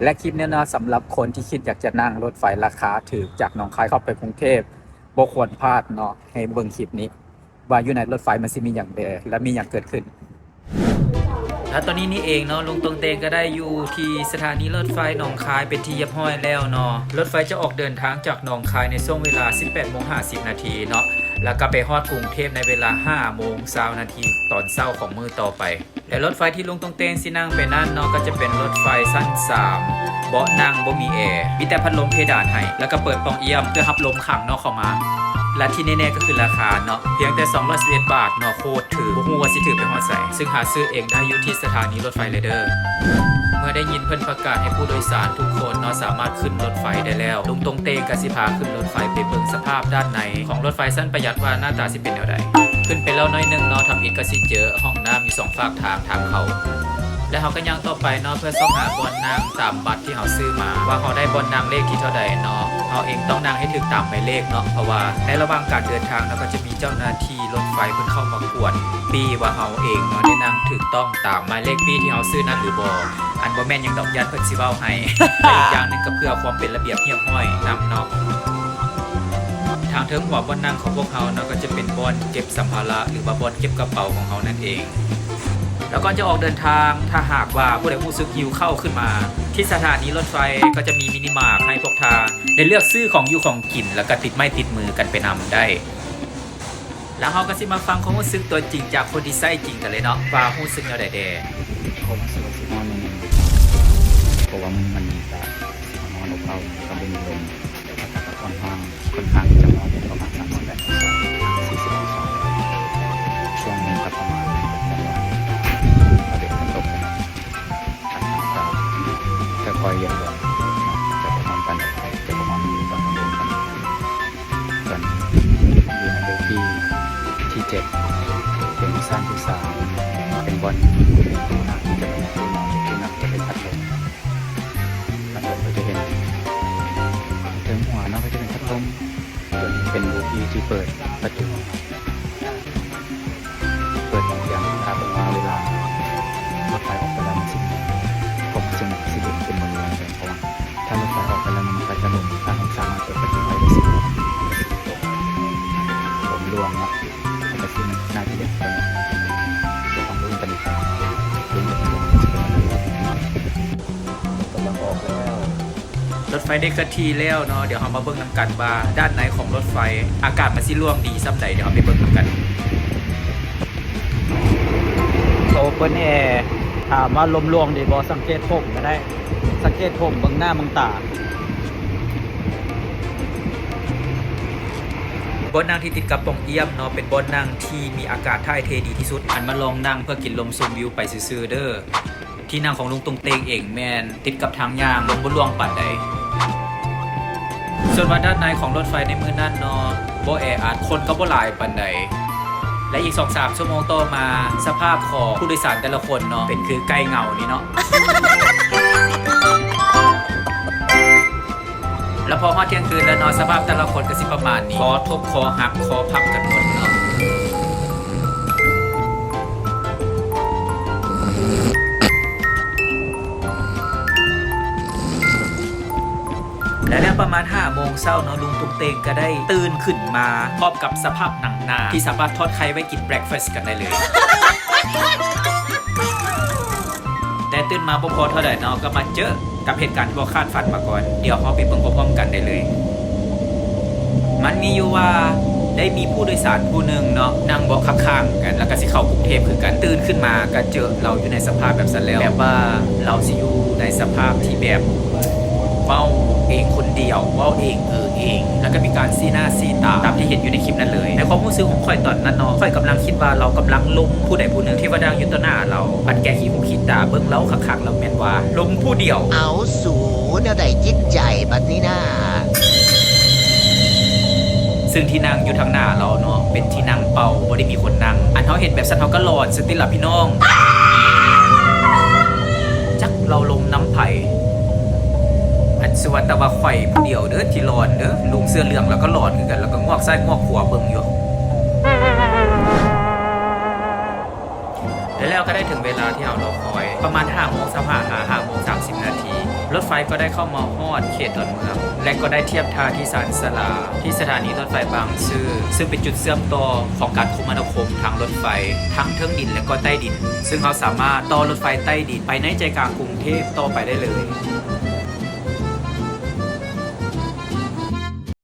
และคลิปนี้นะสำหรับคนที่คิดอยากจะนั่งรถไฟราคาถูกจากหนองคายเข้าไปกรุงเทพบ่ควรพลาดเนาะให้เบิ่งคลิปนี้ว่าอยู่ในรถไฟมันสิมีอย่างใดและมีอย่างเกิดขึ้นแล้วตอนนี้นี่เองเนาะลุงตรงเตงก็ได้อยู่ที่สถานีรถไฟหนองคายเป็นที่เรียบร้อยแล้วเนาะรถไฟจะออกเดินทางจากหนองคายในช่วงเวลา 18:50 นาทีเนาะแล้วก็ไปฮอดกรุงเทพในเวลา 5:20 นาทีตอนเช้าของมื้อต่อไปและรถไฟที่ลุงตรงเตงสินั่งไปนั่นเนาะก็จะเป็นรถไฟสั้น3เบาะนั่งบ่มีแอร์มีแต่พัดลมเพดานให้แล้วก็เปิดปล่องเอี่ยมเพื่อรับลมข้างนอกเข้ามาและที่แน่ๆก็คือราคาเนาะเพียงแต่211 บาทเนาะโคตรถือบ่ฮู้ว่าสิถือไปฮอดไสซึ่งหาซื้อเองได้อยู่ที่สถานีรถไฟเลยเด้อเมื่อได้ยินเพิ่นประกาศให้ผู้โดยสารทุกคนเนาะสามารถขึ้นรถไฟได้แล้วลุงตรงเตงก็สิพาขึ้นรถไฟไปเบิ่งสภาพด้านในของรถไฟสั้นประหยัดว่าหน้าตาสิเป็นแนวใดขึ้นไปแล้วน้อยนึงเนาะทำอิฐก็สิเจอห้องน้ำอยู่2ฝากทางเข้าและเขาก็ย่างต่อไปเนาะเพื่อส่องหาบอลนางตามบัตรที่เขาซื้อมาว่าเขาได้บอลนางเลขที่เท่าใดเนาะเขาเองต้องนางให้ถึงตามหมายเลขเนาะเพราะว่าในระหว่างการเดินทางเนาะก็จะมีเจ้าหน้าที่รถไฟเพิ่นเข้ามากวดปีว่าเขาเองเนาะได้นางถูกต้องตามหมายเลขปีที่เขาซื้อนั้นหรือบ่อันบ่แม่นยังดอกยันเพิ่นสิเว้าให้ และอีกอย่างนึงก็เพื่อความเป็นระเบียบเรียบร้อยนำเนาะทางเทิงหัวบอลนางของพวกเขาเนาะก็จะเป็นบอลเก็บสัมภาระหรือว่าบอลเก็บกระเป๋าของเขานั่นเองแล้วก่อนจะออกเดินทางถ้าหากว่าผู้ใดรู้สึกหิวเข้าขึ้นมาที่สถานีรถไฟก็จะมีมินิมาร์ทให้พวกทานได้เลือกซื้อของอยู่ของกินแล้วก็ติดไม้ติดมือกันไปนำได้แล้วเราก็สิมาฟังความรู้สึกตัวจริงจากคนที่ใส่จริงกันเลยเนาะว่ารู้สึกแนวใดแดผมรู้สึกว่าสินอนนึงเพราะว่ามันมีแต่นอนอบเอาก็เป็นลมอากาศก็ค่อนข้างจะร้อนประมาณ38 องศาช่วงนึงก็ประมาณจะคอยเย็นลงจะประมาณกันจะประมาณตอนลงกันตอนอยู่ในเลขที่7เป็นสั้นที่3เป็นบอลจะเป็นที่นักจะเป็นพัดลมก็จะเห็นเทิงหัวเนาะก็จะเป็นพัดลมเป็นบูพีที่เปิดประตูอย่างตาเป็นว่าเวลารถไฟออกไปแล้วมันสิผมจะสิเด็กเป็นเมืองเลยเพราะว่าถ้ารถไฟออกไปแล้วมันไปจะลงทางสามารถเปิดประตูไว้ได้สิผมรวมนะแต่ซึ่งน่าจะเด็กเป็นจะต้องรุ่นกันอีกรุ่นกันอีกกำลังออกแล้วรถไฟได้เคลื่อนที่แล้วเนาะเดี๋ยวเรามาเบิ่งนำกันว่าด้านในของรถไฟอากาศมันสิร่วมดีซ้ำใดเดี๋ยวเราไปเบิ่งนำกันโอเปิลแอร์ถามว่าลมรวงดีบอสังเกตผมก็ได้สังเกตผมเบื้องหน้าเบื้องตาบนนั่งที่ติดกับปองเอี่ยมเนาะเป็นบนนั่งที่มีอากาศถ่ายเทดีที่สุดอันมาลองนั่งเพื่อกินลมชมวิวไปซื่อๆเด้อที่นั่งของลุงตรงเตงเองแมนติดกับทางยางลมบ่รวงปานใดส่วนว่าด้านในของรถไฟในมือนั่นเนาะบ่แออัดคนก็บ่หลายปานใดและอีก 2-3 ชั่วโมงต่อมาสภาพของผู้โดยสารแต่ละคนเนาะเป็นคือไก่เงานี่เนาะ แล้วพอฮอดเที่ยงคืนแล้วเนาะสภาพแต่ละคนก็สิประมาณนี้คอทบคอหักคอพับกันหมดเนาะและแล้วประมาณ 5 โมงเช้าเนาะลุงตุ้งเตงก็ได้ตื่นขึ้นมาพร้อมกับสภาพหนังหน้าที่สามารถทอดไข่ไว้กินเบรคฟาสต์กันได้เลย แต่ตื่นมาบ่พอเท่าใดเนาะก็มาเจอกับเหตุการณ์ที่บ่คาดฝันมาก่อนเดี๋ยวเราไปเบิ่งพร้อมๆกันได้เลยมันมีอยู่ว่าได้มีผู้โดยสารผู้หนึ่งเนาะนั่งเบาะข้างๆกันแล้วก็สิเข้ากรุงเทพคือกันตื่นขึ้นมาก็เจอเราอยู่ในสภาพแบบนั้นแล้วแบบว่าเราสิอยู่ในสภาพที่แบบเว้าเองคนเดียวเว้าเองเองแล้วก็มีการซีหน้าซีตาตามที่เห็นอยู่ในคลิปนั้นเลยในความรู้สึกของข่อยตอนนั้นเนาะข่อยกำลังคิดว่าเรากำลังล้มผู้ใดผู้หนึ่งที่ว่าดังอยู่ต่อหน้าเราปัดแกขี้หูขี้ตาเบิ่งเล้าคักๆแล้วแม่นว่าล้มผู้เดียวเอาสูแนวใดจิตใจบัดนี้นะซึ่งที่นั่งอยู่ทางหน้าเราเนาะเป็นที่นั่งเป่าบ่ได้มีคนนั่งอันเขาเห็นแบบสันเขาก็หลอนสติหลับพี่น้องจักเราลมน้ำไผ่อันสวัสดิ์แต่ว่าไข่ผู้เดียวเด้อที่หลอนเด้อลุงเสื้อเหลืองแล้วก็หลอนคือกันแล้วก็งอกซ้ายงอกขวาเบิ่งอยู่แล้วก็ได้ถึงเวลาที่เรารอคอยประมาณ5:25 5:30 นาที รถไฟก็ได้เข้ามาฮอดเขตดอนเมืองและก็ได้เทียบท่าที่สารสลาที่สถานีรถไฟบางซื่อซึ่งเป็นจุดเชื่อมต่อของการคมนาคมทางรถไฟทั้งเทิงดินและก็ใต้ดินซึ่งเขาสามารถต่อรถไฟใต้ดินไปในใจกลางกรุงเทพต่อไปได้เลย